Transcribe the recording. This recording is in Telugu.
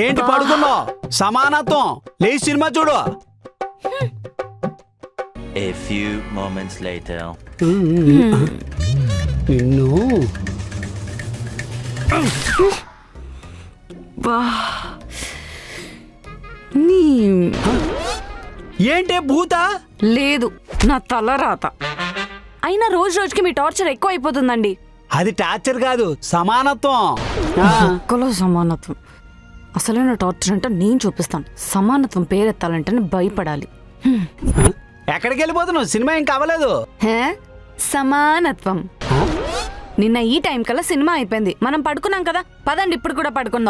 ఏంటి పడుకున్నావు? సమానత్వం లేచి సినిమా చూడు. A few moments later. నిన్ను ఏంటే భూత? లేదు, నా తల రాత. అయినా రోజు రోజుకి మీ టార్చర్ ఎక్కువ అయిపోతుందండి. అది టార్చర్ కాదు, సమానత్వం. ఒక్కలో సమానత్వం. అసలైన టార్చర్ అంటే నేను చూపిస్తాను. సమానత్వం పేరెత్తాలంటే భయపడాలి. ఎక్కడికి వెళ్ళిపోతున్నావు? సినిమా ఏం కావలేదు. సమానత్వం. నిన్న ఈ టైం కల్లా సినిమా అయిపోయింది. మనం పడుకున్నాం కదా, పదండి ఇప్పుడు కూడా పడుకుందాం.